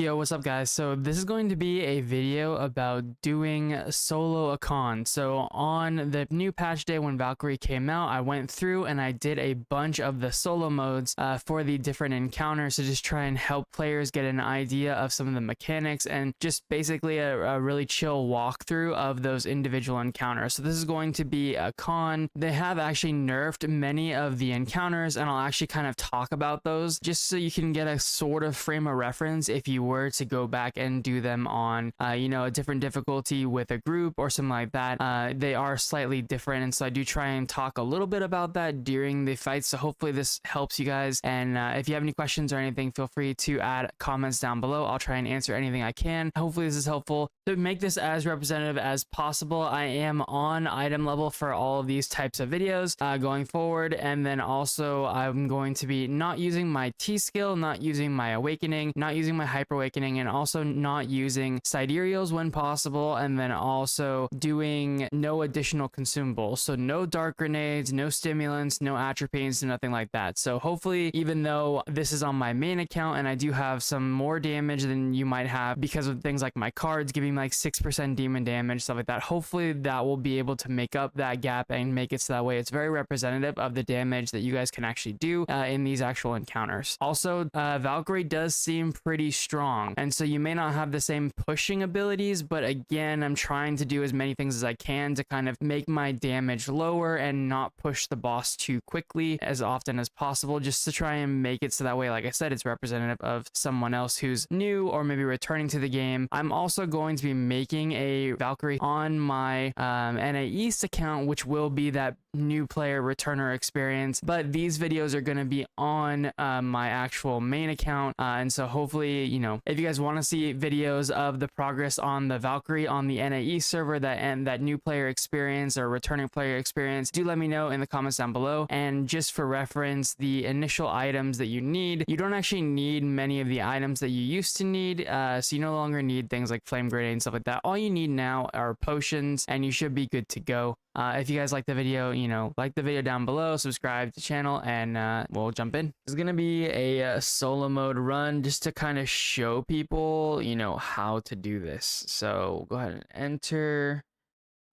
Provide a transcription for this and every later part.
Yo, what's up guys? So this is going to be a video about doing solo Akkan. So on the new patch day when Valkyrie came out, I went through and I did a bunch of the solo modes for the different encounters to just try and help players get an idea of some of the mechanics and just basically a really chill walkthrough of those individual encounters. So this is going to be Akkan. They have actually nerfed many of the encounters and I'll actually kind of talk about those just so you can get a sort of frame of reference if you were to go back and do them on a different difficulty with a group or something like that. They are slightly different, and so I do try and talk a little bit about that during the fights, so hopefully this helps you guys. And if you have any questions or anything, feel free to add comments down below. I'll try and answer anything I can. Hopefully this is helpful. To make this as representative as possible, I am on item level for all of these types of videos going forward, and then also I'm going to be not using my Tskill, not using my awakening, not using my hyper awakening, and also not using sidereals when possible, and then also doing no additional consumables. So no dark grenades, no stimulants, no atropenes, nothing like that. So hopefully, even though this is on my main account and I do have some more damage than you might have because of things like my cards giving like 6% demon damage, stuff like that, hopefully that will be able to make up that gap and make it so that way it's very representative of the damage that you guys can actually do in these actual encounters. Also, Valkyrie does seem pretty strong, and so you may not have the same pushing abilities, but again, I'm trying to do as many things as I can to kind of make my damage lower and not push the boss too quickly as often as possible, just to try and make it so that way, like I said, it's representative of someone else who's new or maybe returning to the game. I'm also going to be making a Valkyrie on my NA East account, which will be that new player returner experience, but these videos are going to be on my actual main account, and so hopefully, if you guys want to see videos of the progress on the Valkyrie on the NAE server, that new player experience or returning player experience, do let me know in the comments down below. And just for reference, the initial items that you need, you don't actually need many of the items that you used to need, so you no longer need things like flame grenade and stuff like that. All you need now are potions, and you should be good to go. If you guys like the video, like the video down below, subscribe to the channel, and we'll jump in. This is gonna be a solo mode run just to kind of show people, how to do this. So go ahead and enter.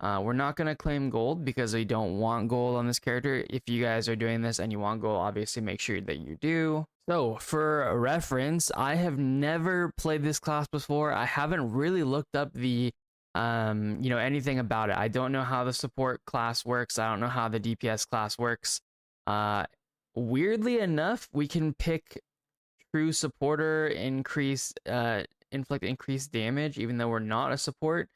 We're not gonna claim gold because we don't want gold on this character. If you guys are doing this and you want gold, obviously make sure that you do. So for reference, I have never played this class before. I haven't really looked up the anything about it. I don't know how the support class works. I don't know how the DPS class works. Weirdly enough, we can pick true supporter, inflict increased damage, even though we're not a support.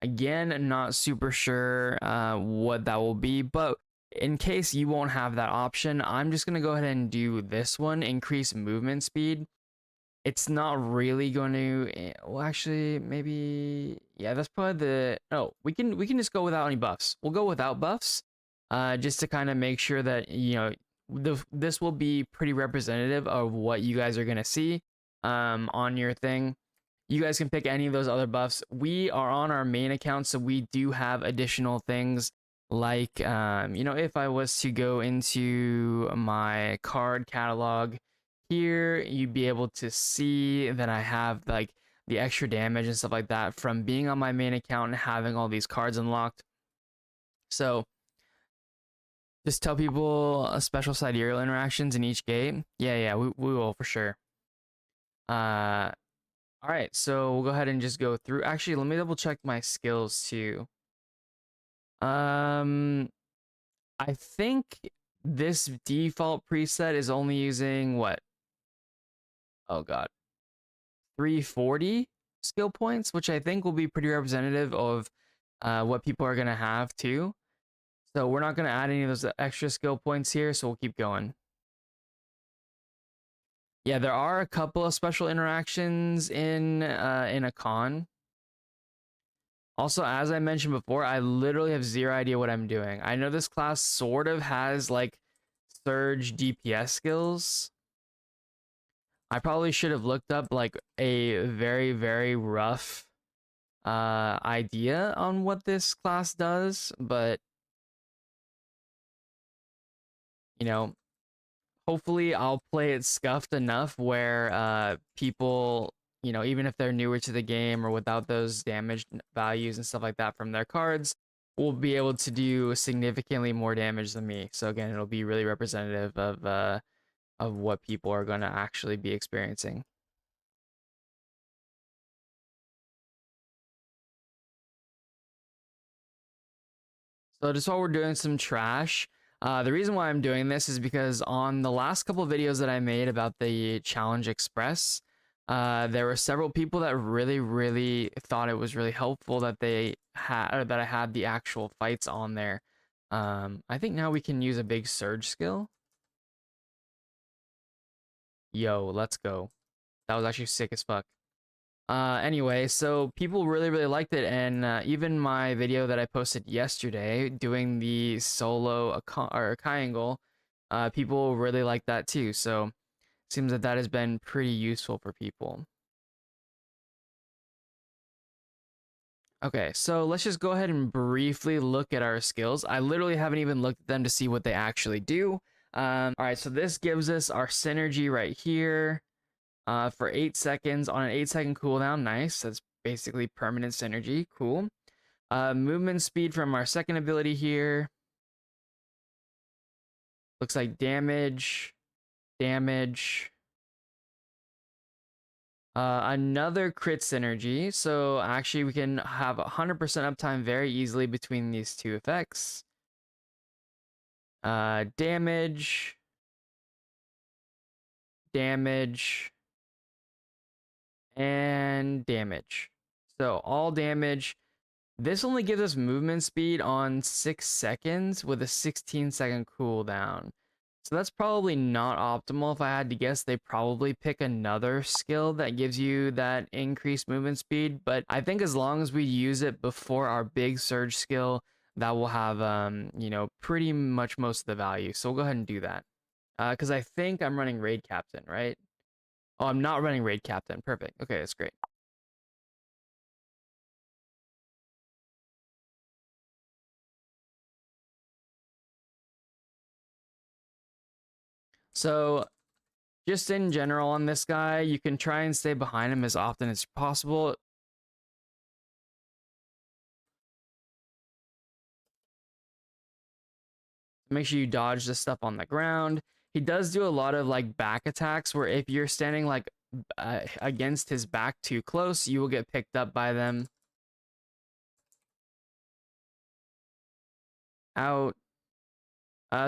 Again, not super sure what that will be, but in case you won't have that option, I'm just gonna go ahead and do this one, increase movement speed. It's not really going to, well, actually, maybe, yeah, that's probably the, oh, we can just go without any buffs. We'll go without buffs, just to kind of make sure that, this will be pretty representative of what you guys are going to see on your thing. You guys can pick any of those other buffs. We are on our main account, so we do have additional things like, if I was to go into my card catalog, here you'd be able to see that I have like the extra damage and stuff like that from being on my main account and having all these cards unlocked. So just tell people special sidereal interactions in each gate. Yeah, we will for sure. All right, so we'll go ahead and just go through. Actually, let me double check my skills too. I think this default preset is only using what? Oh god, 340 skill points, which I think will be pretty representative of what people are going to have too. So we're not going to add any of those extra skill points here, so we'll keep going. Yeah, there are a couple of special interactions in Akkan. Also, as I mentioned before, I literally have zero idea what I'm doing. I know this class sort of has like surge DPS skills. I probably should have looked up like a very, very rough idea on what this class does, but hopefully I'll play it scuffed enough where people you know, even if they're newer to the game or without those damage values and stuff like that from their cards, will be able to do significantly more damage than me. So again, it'll be really representative of what people are going to actually be experiencing. So just while we're doing some trash, the reason why I'm doing this is because on the last couple of videos that I made about the Challenge Express, there were several people that really thought it was really helpful that they had, or that I had the actual fights on there. I think now we can use a big surge skill. Yo, let's go. That was actually sick as fuck. Anyway, so people really liked it, and even my video that I posted yesterday doing the solo or triangle, people really liked that too. So seems that that has been pretty useful for people. Okay, so let's just go ahead and briefly look at our skills. I literally haven't even looked at them to see what they actually do. All right, so this gives us our synergy right here. For 8 seconds on an 8-second cooldown. Nice. That's basically permanent synergy. Cool. Movement speed from our second ability here. Looks like damage. Damage. Another crit synergy. So actually we can have 100% uptime very easily between these two effects. Damage. Damage. And damage. So all damage. This only gives us movement speed on 6 seconds with a 16-second cooldown. So that's probably not optimal. If I had to guess, they probably pick another skill that gives you that increased movement speed. But I think as long as we use it before our big surge skill, that will have, you know, pretty much most of the value. So we'll go ahead and do that. Because I think I'm running Raid Captain, right? Oh, I'm not running Raid Captain. Perfect. Okay, that's great. So just in general on this guy, you can try and stay behind him as often as possible. Make sure you dodge the stuff on the ground. He does do a lot of like back attacks where if you're standing like against his back too close, you will get picked up by them. Out.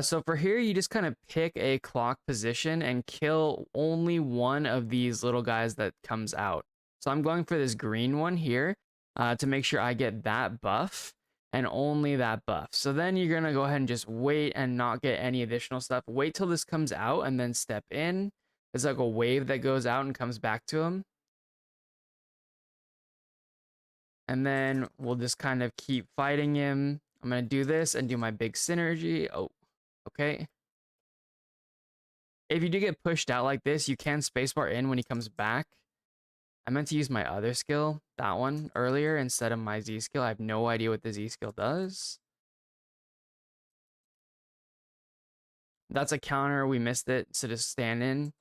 So for here, you just kind of pick a clock position and kill only one of these little guys that comes out. So I'm going for this green one here to make sure I get that buff and only that buff. So then you're going to go ahead and just wait and not get any additional stuff. Wait till this comes out and then step in. It's like a wave that goes out and comes back to him. And then we'll just kind of keep fighting him. I'm going to do this and do my big synergy. Oh, okay. If you do get pushed out like this, you can spacebar in when he comes back. I meant to use my other skill, that one, earlier instead of my Z skill. I have no idea what the Z skill does. That's a counter. We missed it, so just stand in.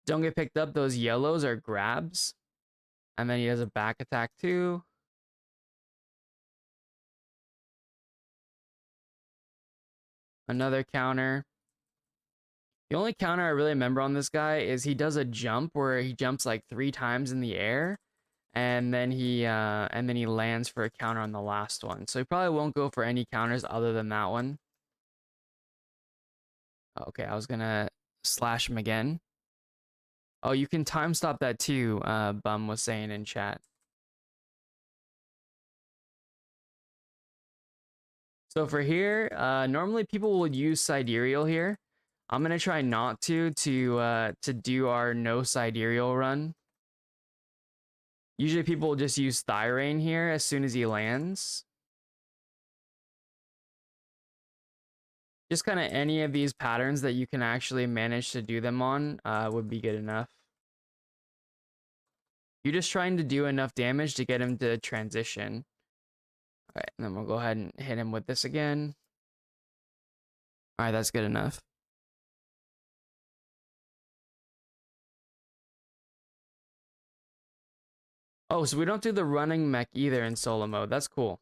Don't get picked up. Those yellows are grabs. And then he has a back attack too. Another counter. The only counter I really remember on this guy is he does a jump where he jumps like 3 times in the air, and then he lands for a counter on the last one. So he probably won't go for any counters other than that one. Okay, I was gonna slash him again. Oh, you can time stop that too, Bum was saying in chat. So for here, normally people would use sidereal here. I'm gonna try not to do our no sidereal run. Usually people will just use Thyrane here as soon as he lands. Just kind of any of these patterns that you can actually manage to do them on would be good enough. You're just trying to do enough damage to get him to transition. All right, and then we'll go ahead and hit him with this again. All right, that's good enough. Oh, so we don't do the running mech either in solo mode. That's cool.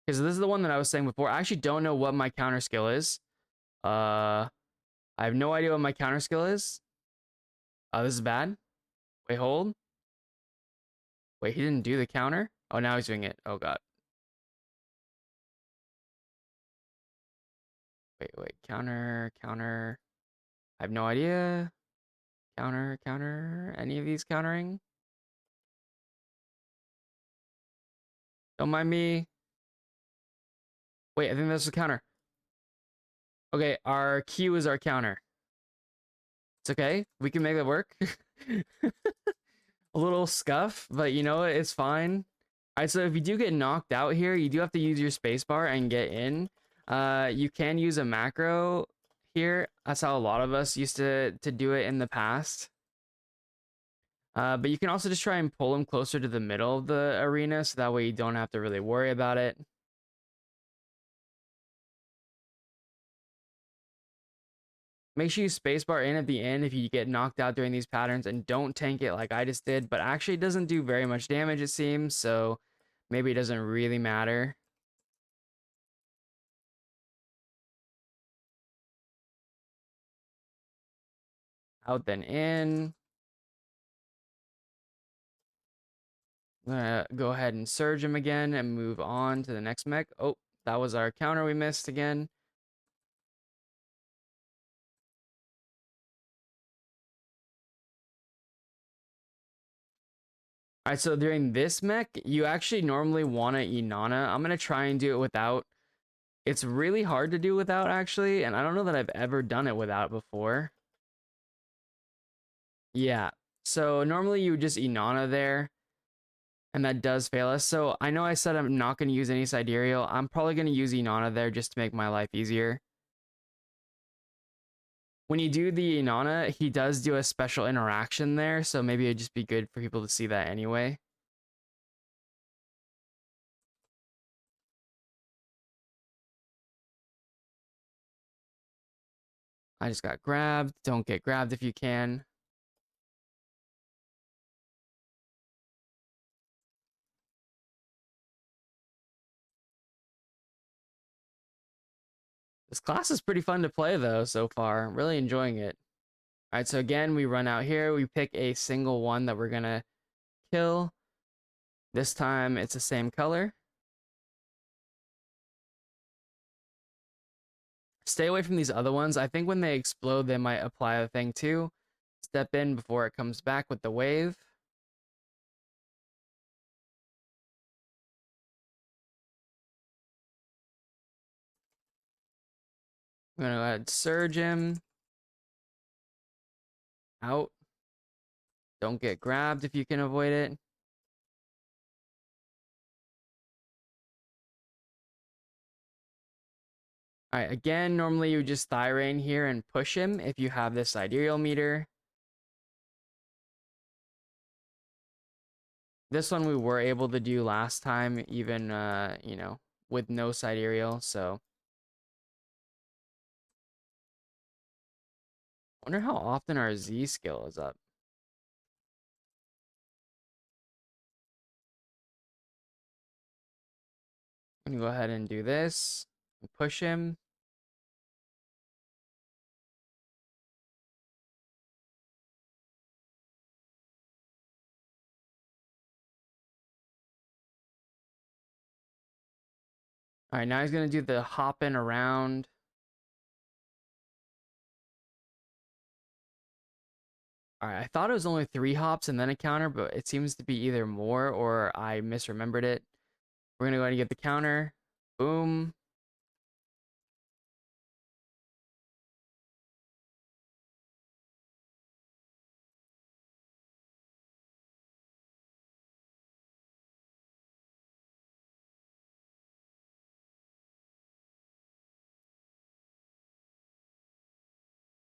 Because this is the one that I was saying before. I actually don't know what my counter skill is. I have no idea what my counter skill is. This is bad. Wait, hold. Wait, he didn't do the counter? Oh, now he's doing it. Oh, God. Wait. Counter. I have no idea. Counter. Any of these countering? Don't mind me. Wait, I think that's the counter. Okay, our Q is our counter. It's okay. We can make it work. A little scuff, but you know what? It's fine. All right, so if you do get knocked out here, you do have to use your spacebar and get in. You can use a macro here. That's how a lot of us used to do it in the past. But you can also just try and pull him closer to the middle of the arena, so that way you don't have to really worry about it. Make sure you spacebar in at the end if you get knocked out during these patterns, and don't tank it like I just did, but actually it doesn't do very much damage, it seems, so maybe it doesn't really matter. Out then in. I'm gonna go ahead and surge him again and move on to the next mech. Oh, that was our counter we missed again. All right, so during this mech, you actually normally want to Inana. I'm gonna try and do it without. It's really hard to do without, actually, and I don't know that I've ever done it without before. Yeah, so normally you would just Inana there, and that does fail us. So I know I said I'm not going to use any sidereal. I'm probably going to use Inana there just to make my life easier. When you do the Inana, he does do a special interaction there, so maybe it'd just be good for people to see that anyway. I just got grabbed. Don't get grabbed if you can. This class is pretty fun to play though so far. Really enjoying it. All right, so again, we run out here. We pick a single one that we're gonna kill. This time it's the same color. Stay away from these other ones. I think when they explode, they might apply a thing too. Step in before it comes back with the wave. I'm gonna go ahead and surge him. Out. Don't get grabbed if you can avoid it. All right, again, normally you just thigh rain here and push him if you have this sidereal meter. This one we were able to do last time, even, you know, with no sidereal, so. Wonder how often our Z skill is up. I'm gonna go ahead and do this. Push him. All right, now he's gonna do the hopping around. All right, I thought it was only 3 hops and then a counter, but it seems to be either more or I misremembered it. We're gonna go ahead and get the counter. Boom.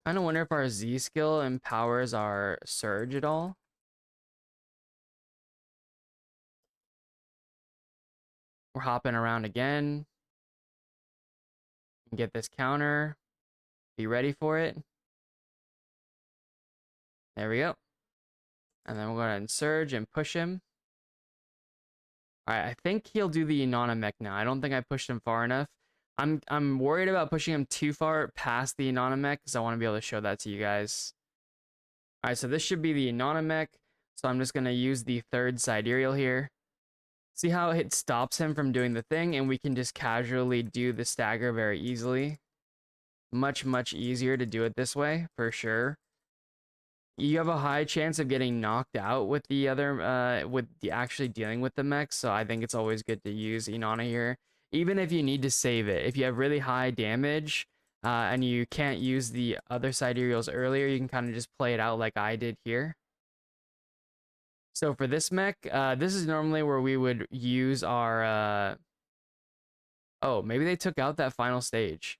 Kind of wonder if our Z skill empowers our surge at all. We're hopping around again. Get this counter. Be ready for it. There we go. And then we'll go ahead and surge and push him. All right, I think he'll do the Inana mech now. I don't think I pushed him far enough. I'm worried about pushing him too far past the Inana mech because I want to be able to show that to you guys. All right, so this should be the Inana mech. So I'm just going to use the third sidereal here. See how it stops him from doing the thing, and we can just casually do the stagger very easily. Much, much easier to do it this way, for sure. You have a high chance of getting knocked out with the other, with the actually dealing with the mech, so I think it's always good to use Inana here. Even if you need to save it. If you have really high damage, and you can't use the other sidereals earlier, you can kind of just play it out like I did here. So for this mech, this is normally where we would use our, oh, maybe they took out that final stage.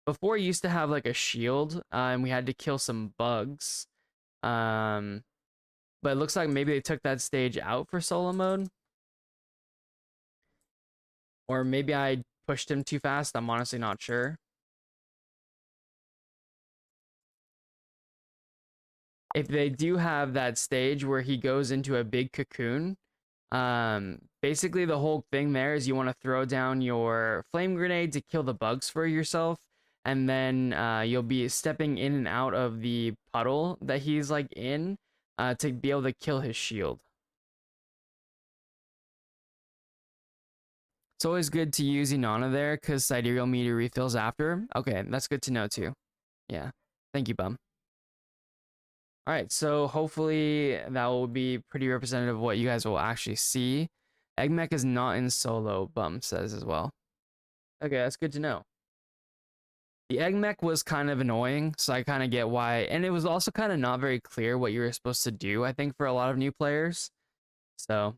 Before, you used to have like a shield, and we had to kill some bugs. But it looks like maybe they took that stage out for solo mode. Or maybe I pushed him too fast. I'm honestly not sure. If they do have that stage where he goes into a big cocoon, basically the whole thing there is you want to throw down your flame grenade to kill the bugs for yourself, and then you'll be stepping in and out of the puddle that he's like in to be able to kill his shield. It's always good to use Inana there because sidereal meter refills after. Okay, that's good to know too. Yeah, thank you, Bum. All right, so hopefully that will be pretty representative of what you guys will actually see. Egg Mech is not in solo, Bum says as well. Okay, that's good to know. The Egg Mech was kind of annoying, so I kind of get why. And it was also kind of not very clear what you were supposed to do, I think, for a lot of new players. So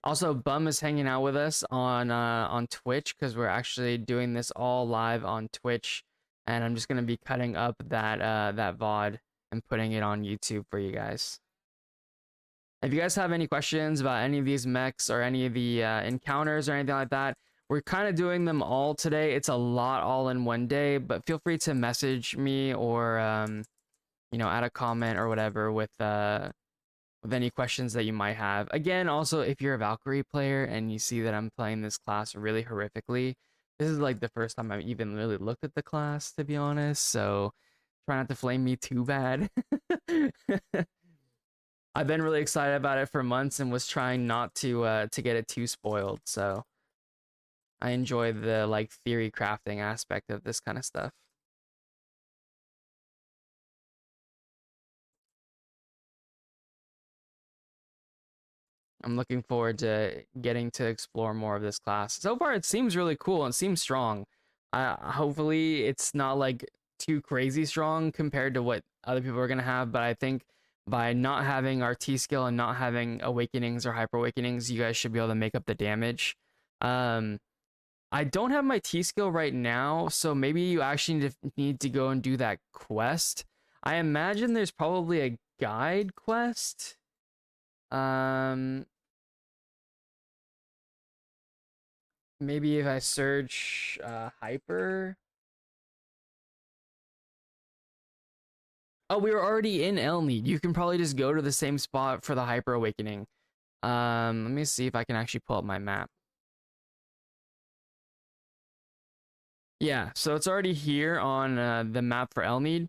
also, Bum is hanging out with us on Twitch because we're actually doing this all live on Twitch, and I'm just gonna be cutting up that VOD and putting it on YouTube for you guys. If you guys have any questions about any of these mechs or any of the encounters or anything like that, we're kind of doing them all today. It's a lot all in one day, but feel free to message me or add a comment or whatever with any questions that you might have. Again, also, if you're a Valkyrie player and you see that I'm playing this class really horrifically, this is like the first time I've even really looked at the class, to be honest. So try not to flame me too bad. I've been really excited about it for months and was trying not to get it too spoiled. So I enjoy the like theory crafting aspect of this kind of stuff. I'm looking forward to getting to explore more of this class. So far, it seems really cool and seems strong. Hopefully, it's not like too crazy strong compared to what other people are gonna have. But I think by not having our T skill and not having awakenings or hyper awakenings, you guys should be able to make up the damage. Um, I don't have my T skill right now, so maybe you actually need to go and do that quest. I imagine there's probably a guide quest. Um, Maybe if I search hyper. Oh, we were already in Elmead. You can probably just go to the same spot for the hyper awakening. Let me see if I can actually pull up my map. Yeah, so it's already here on the map for Elmead.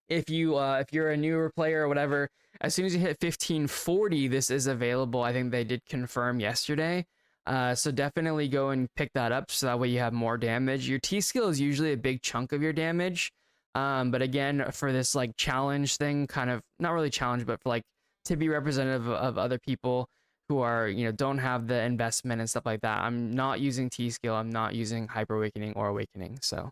If you're a newer player or whatever, as soon as you hit 1540, this is available. I think they did confirm yesterday. So definitely go and pick that up so that way you have more damage. Your T skill is usually a big chunk of your damage. But again, for this like challenge thing, kind of not really challenge, but for like to be representative of other people who are, don't have the investment and stuff like that. I'm not using T skill. I'm not using hyper awakening or awakening. So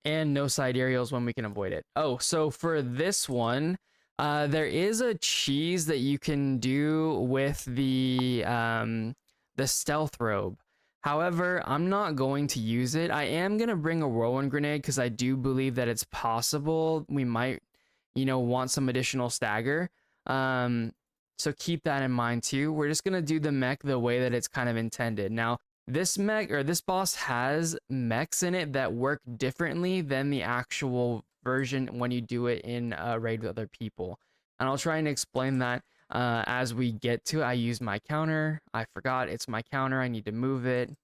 and no sidereals when we can avoid it. Oh, so for this one, there is a cheese that you can do with the stealth robe. However, I'm not going to use it. I am gonna bring a whirlwind grenade because I do believe that it's possible we might, want some additional stagger. So keep that in mind too. We're just gonna do the mech the way that it's kind of intended. Now, This mech or this boss has mechs in it that work differently than the actual version when you do it in a raid with other people. And I'll try and explain that as we get to it. I use my counter. I forgot it's my counter. I need to move it. I'm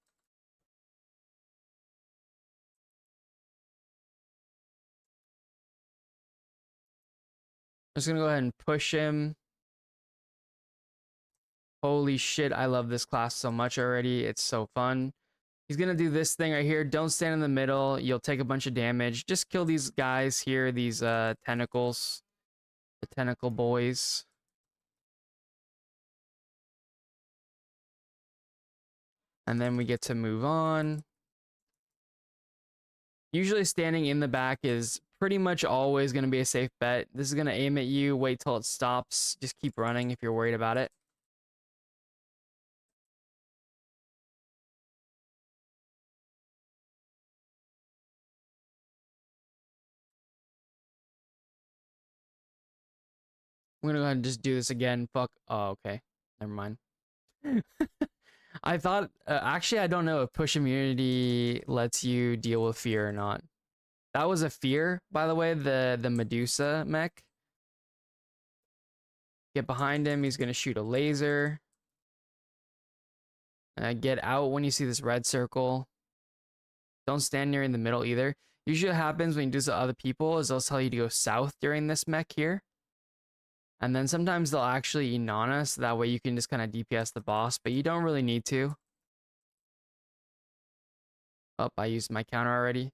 just gonna go ahead and push him. Holy shit, I love this class so much already. It's so fun. He's gonna do this thing right here. Don't stand in the middle. You'll take a bunch of damage. Just kill these guys here, these tentacles. The tentacle boys. And then we get to move on. Usually standing in the back is pretty much always going to be a safe bet. This is going to aim at you. Wait till it stops. Just keep running if you're worried about it. I'm going to go ahead and just do this again. Fuck. Oh, okay. Never mind. I thought, actually, I don't know if push immunity lets you deal with fear or not. That was a fear, by the way, the Medusa mech. Get behind him. He's going to shoot a laser. Get out when you see this red circle. Don't stand near in the middle either. Usually what happens when you do this to other people is they'll tell you to go south during this mech here. And then sometimes they'll actually Inana, so that way you can just kind of DPS the boss, but you don't really need to. Oh, I used my counter already.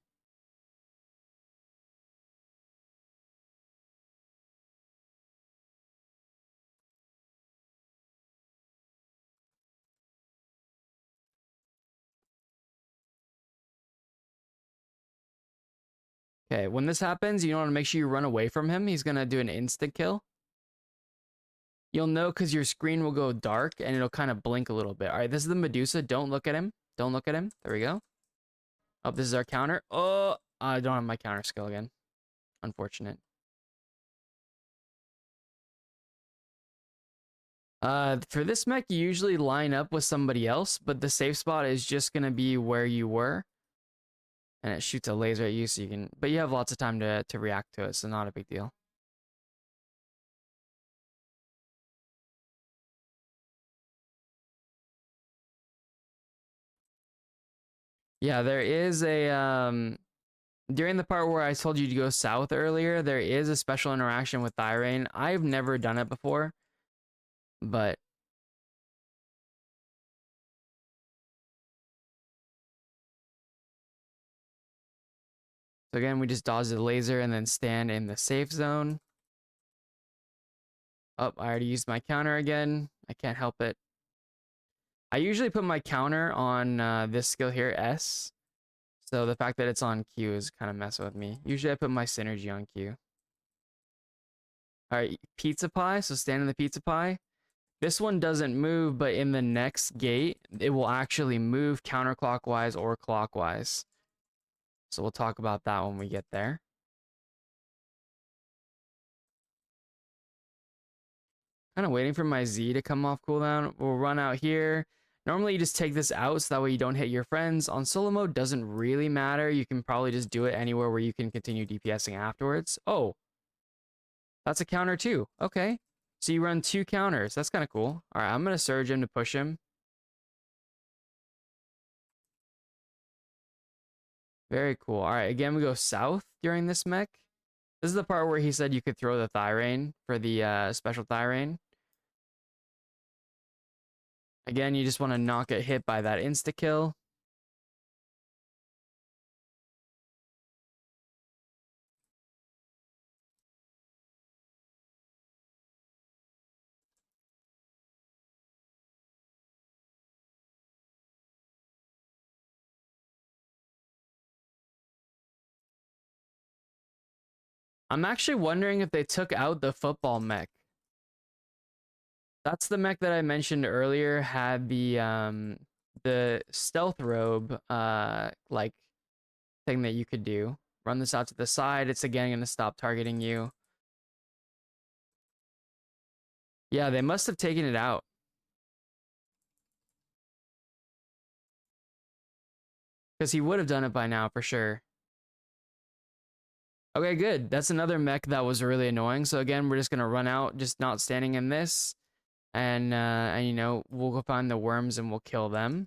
Okay, when this happens, you want to make sure you run away from him. He's going to do an instant kill. You'll know because your screen will go dark and it'll kind of blink a little bit. All right, this is the Medusa. Don't look at him. Don't look at him. There we go. Oh, this is our counter. Oh, I don't have my counter skill again. Unfortunate. For this mech, you usually line up with somebody else, but the safe spot is just going to be where you were. And it shoots a laser at you, so you can, but you have lots of time to react to it, so not a big deal. Yeah, there is a, during the part where I told you to go south earlier, there is a special interaction with Thyrane. I've never done it before, but so again, we just dodge the laser and then stand in the safe zone. Oh, I already used my counter again. I can't help it. I usually put my counter on this skill here, S. So the fact that it's on Q is kind of messing with me. Usually I put my synergy on Q. All right, pizza pie. So stand in the pizza pie. This one doesn't move, but in the next gate, it will actually move counterclockwise or clockwise. So we'll talk about that when we get there. Kind of waiting for my Z to come off cooldown. We'll run out here. Normally you just take this out so that way you don't hit your friends. On solo mode, doesn't really matter. You can probably just do it anywhere where you can continue DPSing afterwards. Oh, that's a counter too. Okay. So you run 2 counters. That's kind of cool. All right, I'm going to surge him to push him. Very cool. All right, again, we go south during this mech. This is the part where he said you could throw the Thyrane for the special Thyrane. Again, you just want to not get hit by that insta-kill. I'm actually wondering if they took out the football mech. That's the mech that I mentioned earlier, had the stealth robe like thing that you could do. Run this out to the side, it's again gonna stop targeting you. Yeah, they must have taken it out. Because he would have done it by now for sure. Okay, good. That's another mech that was really annoying. So again, we're just gonna run out, just not standing in this, and you know, we'll go find the worms and we'll kill them.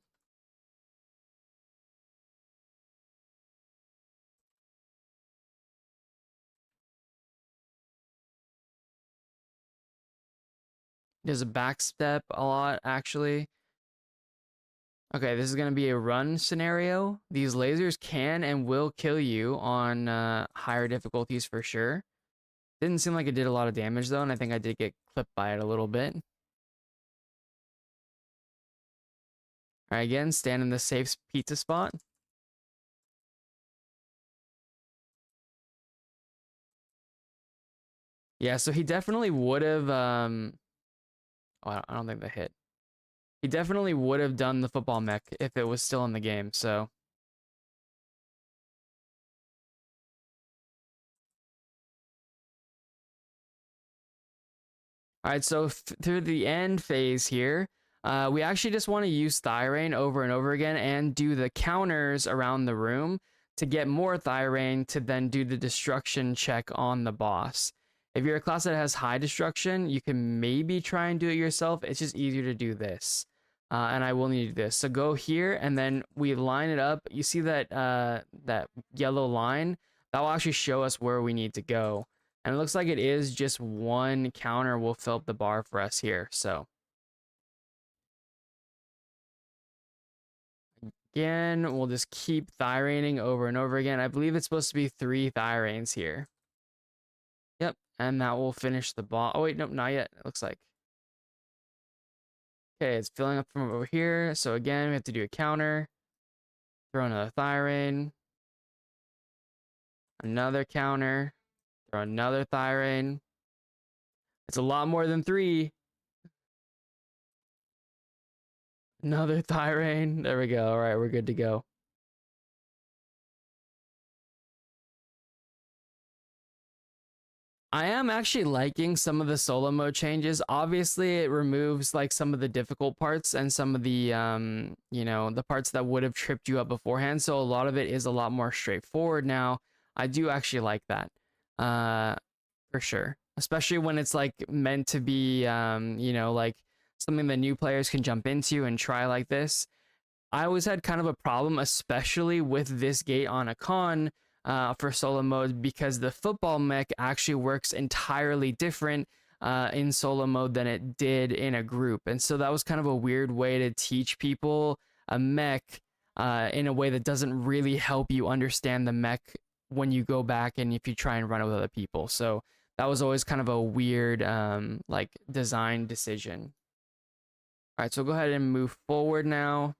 There's a backstep a lot actually. Okay, this is gonna be a run scenario. These lasers can and will kill you on higher difficulties for sure. Didn't seem like it did a lot of damage though, and I think I did get clipped by it a little bit. All right, again, stand in the safe pizza spot. Yeah, so he definitely would have. Oh, I don't think that hit. He definitely would have done the football mech if it was still in the game. So, all right. So through the end phase here, we actually just want to use Thyrane over and over again and do the counters around the room to get more Thyrane to then do the destruction check on the boss. If you're a class that has high destruction, you can maybe try and do it yourself. It's just easier to do this. And I will need this. So go here, and then we line it up. You see that that yellow line? That will actually show us where we need to go. And it looks like it is just one counter will fill up the bar for us here. So again, we'll just keep Thyraning over and over again. I believe it's supposed to be 3 Thyranes here. Yep, and that will finish the ball. Oh wait, nope, not yet. It looks like. Okay, it's filling up from over here. So again, we have to do a counter. Throw another Thyrane. Another counter. Throw another Thyrane. It's a lot more than 3. Another Thyrane. There we go. All right, we're good to go. I am actually liking some of the solo mode changes. Obviously, it removes like some of the difficult parts and some of the you know, the parts that would have tripped you up beforehand. So a lot of it is a lot more straightforward now. I do actually like that. Uh for sure. Especially when it's like meant to be you know, like something that new players can jump into and try like this. I always had kind of a problem, especially with this gate on Akkan for solo mode, because the football mech actually works entirely different in solo mode than it did in a group. And so that was kind of a weird way to teach people a mech in a way that doesn't really help you understand the mech when you go back and if you try and run it with other people. So that was always kind of a weird like design decision. All right, so go ahead and move forward now.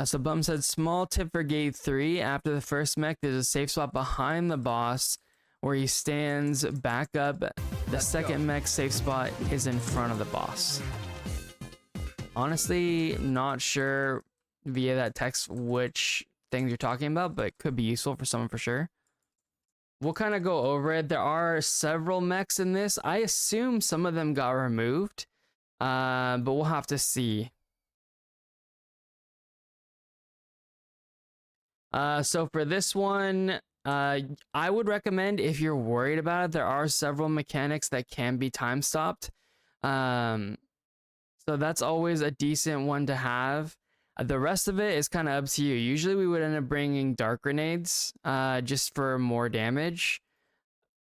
So Bum said, small tip for gate 3. After the first mech, there's a safe spot behind the boss where he stands back up. The second mech safe spot is in front of the boss. Honestly, not sure via that text which things you're talking about, but it could be useful for someone for sure. We'll kind of go over it. There are several mechs in this. I assume some of them got removed, but we'll have to see. So for this one, I would recommend if you're worried about it, there are several mechanics that can be time stopped. Um, so that's always a decent one to have. The rest of it is kind of up to you. Usually we would end up bringing dark grenades, just for more damage.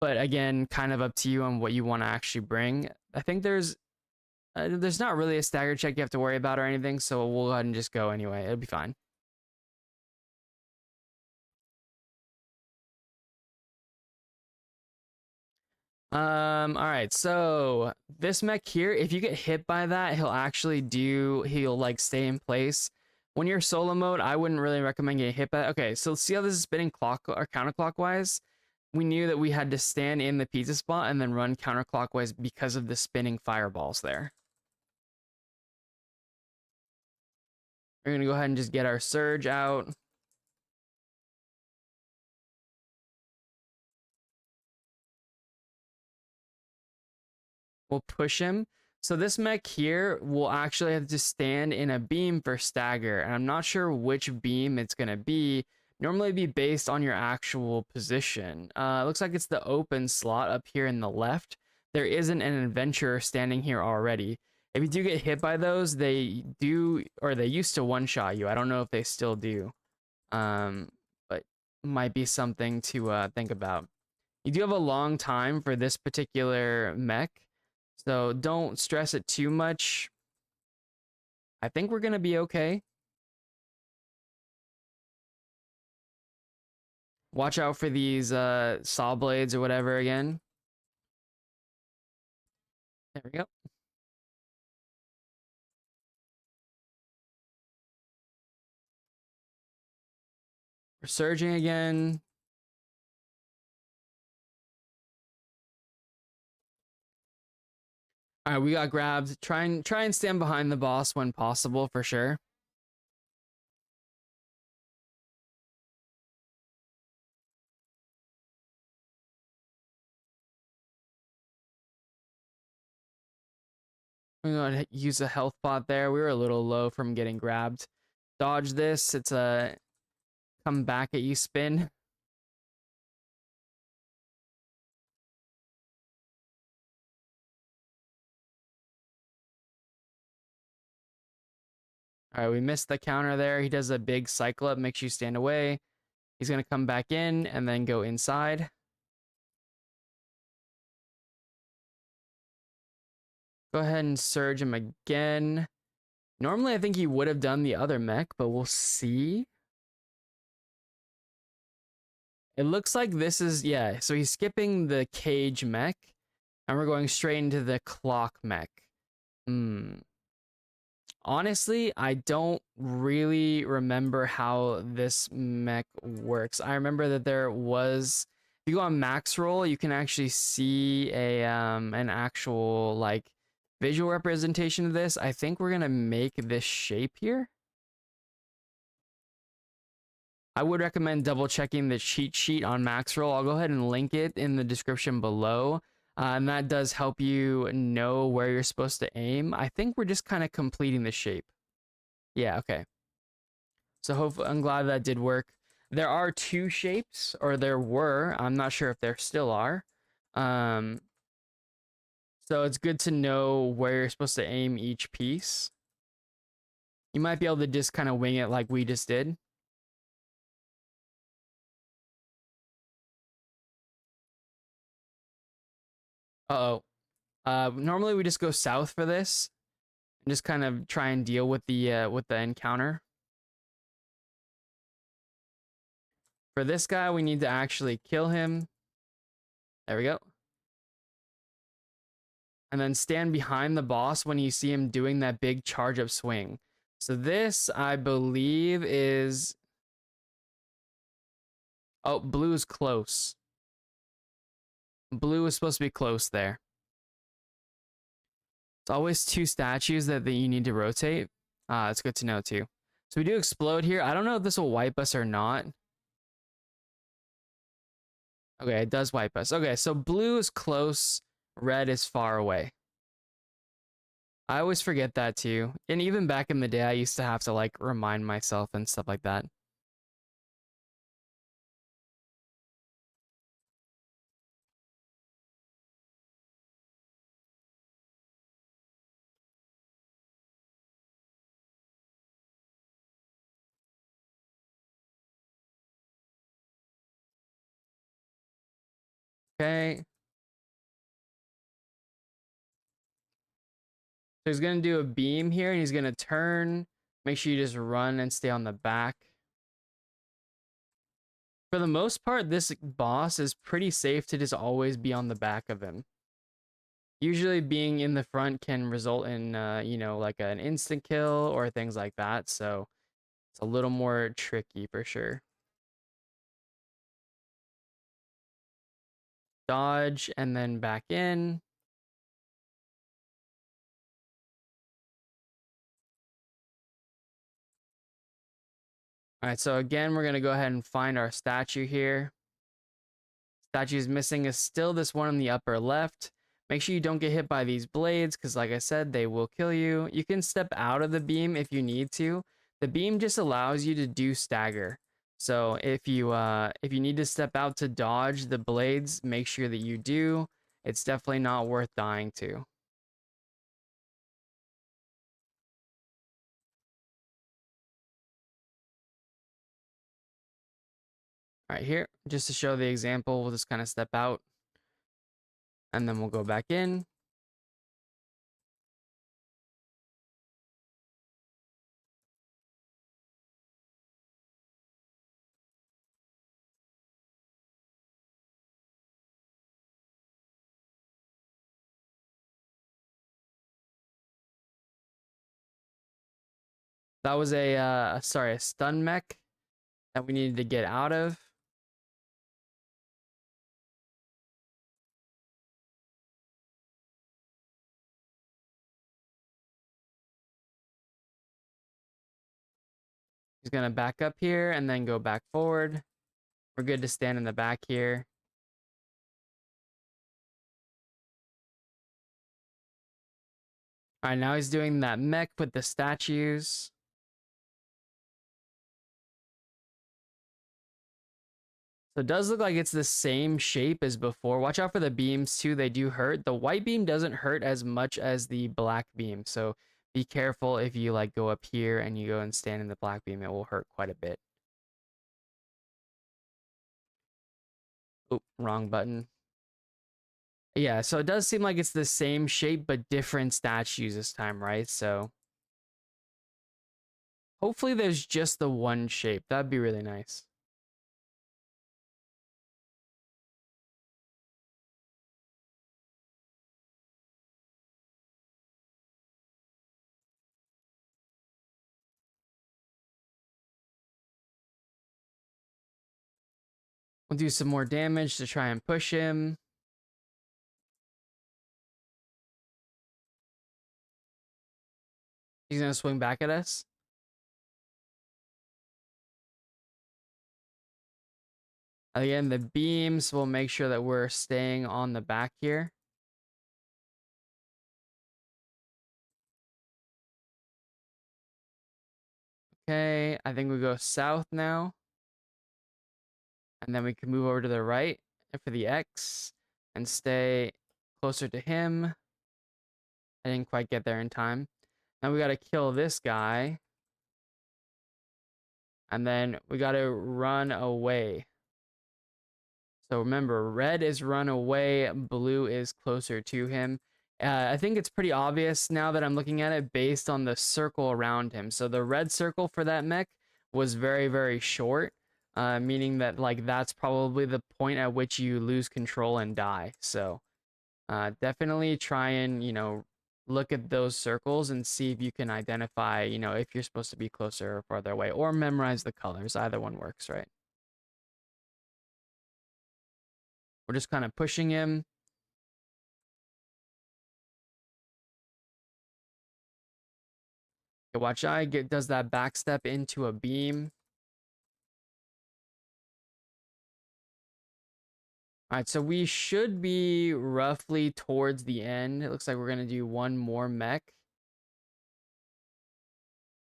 But again, kind of up to you on what you want to actually bring. I think there's not really a stagger check you have to worry about or anything, so we'll go ahead and just go anyway. It'll be fine. All right, so this mech here, if you get hit by that, he'll like stay in place. When you're solo mode, I wouldn't really recommend getting hit by. Okay, so see how this is spinning clock or counterclockwise? We knew that we had to stand in the pizza spot and then run counterclockwise because of the spinning fireballs there. We're gonna go ahead and just get our surge out. We'll push him. So this mech here will actually have to stand in a beam for stagger, and I'm not sure which beam it's gonna be. Normally be based on your actual position. It looks like it's the open slot up here in the left. There isn't an adventurer standing here already. If you do get hit by those, they do, or they used to one-shot you. I don't know if they still do. But might be something to think about. You do have a long time for this particular mech, so don't stress it too much. I think we're gonna be okay. Watch out for these saw blades or whatever again. There we go. We're surging again. All right, we got grabbed. Try and stand behind the boss when possible for sure. We're gonna use a health pot there. We were a little low from getting grabbed. Dodge this. It's a come back at you spin. All right, we missed the counter there. He does a big cycle up, makes you stand away. He's going to come back in and then go inside. Go ahead and surge him again. Normally, I think he would have done the other mech, but we'll see. It looks like this is, yeah, so he's skipping the cage mech, and we're going straight into the clock mech. Honestly, I don't really remember how this mech works. I remember that there was, if you go on max roll, you can actually see a an actual like visual representation of this. I think we're gonna make this shape here. I would recommend double checking the cheat sheet on max roll. I'll go ahead and link it in the description below. And that does help you know where you're supposed to aim. I think we're just kind of completing the shape. Yeah, okay. So hopefully, I'm glad that did work. There are two shapes, or there were. I'm not sure if there still are. Um, so it's good to know where you're supposed to aim each piece. You might be able to just kind of wing it like we just did. Uh-oh. Normally we just go south for this and just kind of try and deal with the encounter. For this guy, we need to actually kill him. There we go. And then stand behind the boss when you see him doing that big charge up swing. So this, I believe, is... Oh, blue is close. Blue is supposed to be close there. It's always two statues that you need to rotate. It's good to know too. So we do explode here. I don't know if this will wipe us or not. Okay, it does wipe us. Okay, so blue is close. Red is far away. I always forget that too. And even back in the day, I used to have to like remind myself and stuff like that. Okay. So he's going to do a beam here and he's going to turn. Make sure you just run and stay on the back. For the most part, this boss is pretty safe to just always be on the back of him. Usually being in the front can result in, you know, like an instant kill or things like that. So it's a little more tricky for sure. Dodge and then back in. All right, so again, we're gonna go ahead and find our statue here. Statue's missing is still this one in the upper left. Make sure you don't get hit by these blades, because like I said, they will kill you. You can step out of the beam if you need to. The beam just allows you to do stagger. So if you need to step out to dodge the blades, make sure that you do. It's definitely not worth dying to. All right, here, just to show the example, we'll just kind of step out and then we'll go back in. That was a stun mech that we needed to get out of. He's gonna back up here and then go back forward. We're good to stand in the back here. All right, now he's doing that mech with the statues. So it does look like it's the same shape as before. Watch out for the beams too. They do hurt. The white beam doesn't hurt as much as the black beam. So be careful if you like go up here and you go and stand in the black beam. It will hurt quite a bit. Oh, wrong button. Yeah, so it does seem like it's the same shape but different statues this time, right? So hopefully there's just the one shape. That'd be really nice. We'll do some more damage to try and push him. He's gonna swing back at us. Again, the beams will make sure that we're staying on the back here. Okay, I think we go south now. And then we can move over to the right for the X and stay closer to him. I didn't quite get there in time. Now we gotta kill this guy. And then we gotta run away. So remember, red is run away, blue is closer to him. I think it's pretty obvious now that I'm looking at it based on the circle around him. So the red circle for that mech was very, very short, meaning that like that's probably the point at which you lose control and die. So definitely try and, look at those circles and see if you can identify, if you're supposed to be closer or farther away, or memorize the colors. Either one works, right? We're just kind of pushing him. Okay, watch I does that back step into a beam. All right, so we should be roughly towards the end. It looks like we're gonna do one more mech.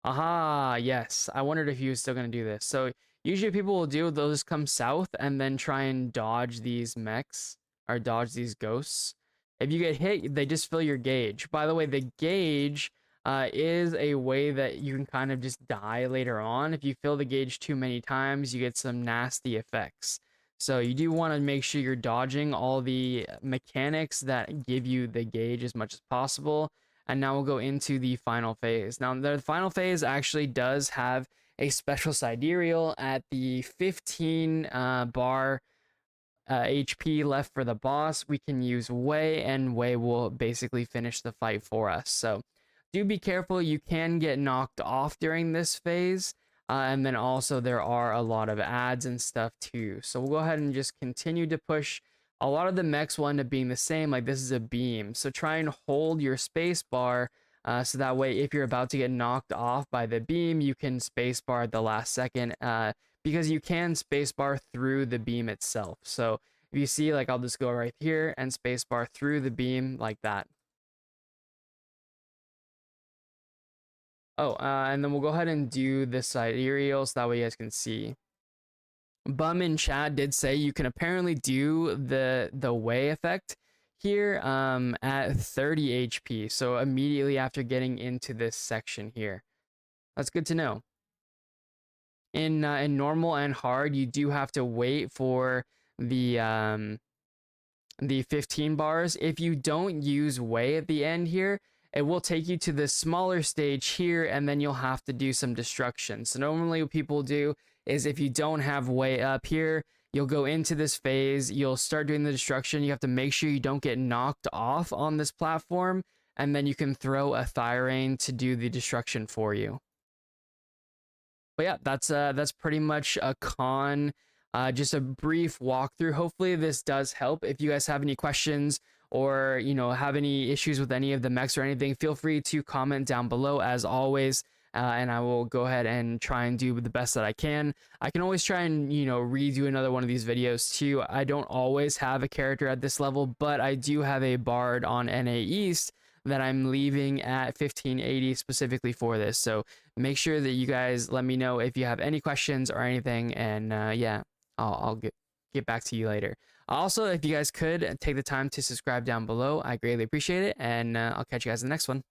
Aha, yes. I wondered if he was still gonna do this. So usually people will do, they'll just come south and then try and dodge these mechs or dodge these ghosts. If you get hit, they just fill your gauge. By the way, the gauge is a way that you can kind of just die later on. If you fill the gauge too many times, you get some nasty effects. So you do want to make sure you're dodging all the mechanics that give you the gauge as much as possible. And now we'll go into the final phase. Now, the final phase actually does have a special sidereal at the 15 bar HP left for the boss. We can use Wei, and Wei will basically finish the fight for us. So do be careful. You can get knocked off during this phase. And then also there are a lot of ads and stuff too. So we'll go ahead and just continue to push. A lot of the mechs will end up being the same, like this is a beam. So try and hold your space bar So that way, if you're about to get knocked off by the beam, you can spacebar at the last second, because you can spacebar through the beam itself. So if you see, like, I'll just go right here and spacebar through the beam like that. Oh, and then we'll go ahead and do the sidereal so that way you guys can see. Bum in chat did say you can apparently do the way effect here at 30 HP. So immediately after getting into this section here. That's good to know. In normal and hard, you do have to wait for the 15 bars. If you don't use way at the end here, it will take you to the smaller stage here, and then you'll have to do some destruction. So normally what people do is, if you don't have way up here, you'll go into this phase, you'll start doing the destruction. You have to make sure you don't get knocked off on this platform, and then you can throw a Thyrane to do the destruction for you. But yeah, that's pretty much Akkan. Just a brief walkthrough. Hopefully this does help. If you guys have any questions, or have any issues with any of the mechs or anything, feel free to comment down below as always, and I will go ahead and try and do the best that I can. I can always try and redo another one of these videos too. I don't always have a character at this level, but I do have a bard on NA East that I'm leaving at 1580 specifically for this. So make sure that you guys let me know if you have any questions or anything, and yeah, I'll get back to you later. Also, if you guys could take the time to subscribe down below, I greatly appreciate it, and I'll catch you guys in the next one.